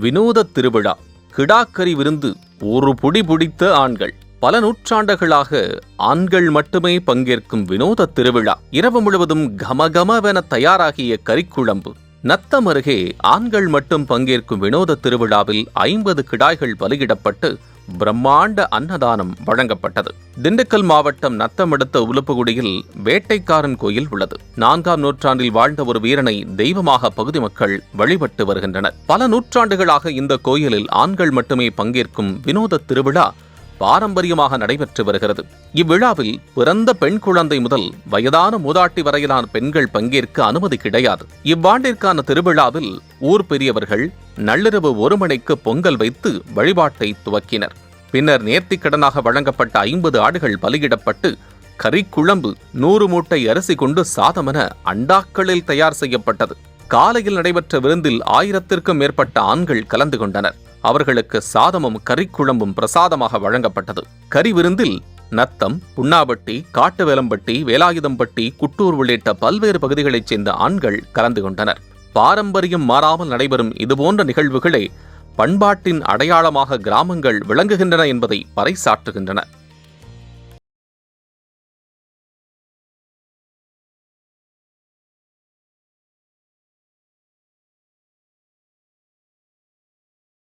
வினோத திருவிழா, கிடாக்கரி விருந்து, ஒரு புடி பிடித்த ஆண்கள். பல நூற்றாண்டுகளாக ஆண்கள் மட்டுமே பங்கேற்கும் வினோத திருவிழா. இரவு முழுவதும் கமகமவென தயாராகிய கறிக்குழம்பு. நத்தம் அருகே ஆண்கள் மட்டும் பங்கேற்கும் வினோத திருவிழாவில் 50 கிடாய்கள் பலியிடப்பட்டு பிரம்மாண்ட அன்னதானம் வழங்கப்பட்டது. திண்டுக்கல் மாவட்டம் நத்தம் அடுத்த உலுப்புகுடியில் வேட்டைக்காரன் கோயில் உள்ளது. 4ஆம் நூற்றாண்டில் வாழ்ந்த ஒரு வீரனை தெய்வமாக பகுதி மக்கள் வழிபட்டு வருகின்றனர். பல நூற்றாண்டுகளாக இந்த கோயிலில் ஆண்கள் மட்டுமே பங்கேற்கும் வினோத திருவிழா பாரம்பரியமாக நடைபெற்று வருகிறது. இவ்விழாவில் பிறந்த பெண் குழந்தை முதல் வயதான மூதாட்டி வரையிலான பெண்கள் பங்கேற்க அனுமதி கிடையாது. இவ்வாண்டிற்கான திருவிழாவில் ஊர் பெரியவர்கள் நள்ளிரவு 1 மணிக்கு பொங்கல் வைத்து வழிபாட்டை துவக்கினர். பின்னர் நேர்த்திக்கடனாக வழங்கப்பட்ட 50 ஆடுகள் பலியிடப்பட்டு கறிக்குழம்பு, 100 மூட்டை அரிசி கொண்டு சாதமென அண்டாக்களில் தயார் செய்யப்பட்டது. காலையில் நடைபெற்ற விருந்தில் 1000ற்கும் மேற்பட்ட ஆண்கள் கலந்து கொண்டனர். அவர்களுக்கு சாதமும் கறிக்குழம்பும் பிரசாதமாக வழங்கப்பட்டது. கறி விருந்தில் நத்தம், புண்ணாபட்டி, காட்டுவேலம்பட்டி, வேலாயுதம்பட்டி, குட்டூர் உள்ளிட்ட பல்வேறு பகுதிகளைச் சேர்ந்த ஆண்கள் கலந்து கொண்டனர். பாரம்பரியம் மாறாமல் நடைபெறும் இதுபோன்ற நிகழ்வுகளே பண்பாட்டின் அடையாளமாக கிராமங்கள் விளங்குகின்றன என்பதை பறைசாற்றுகின்றன.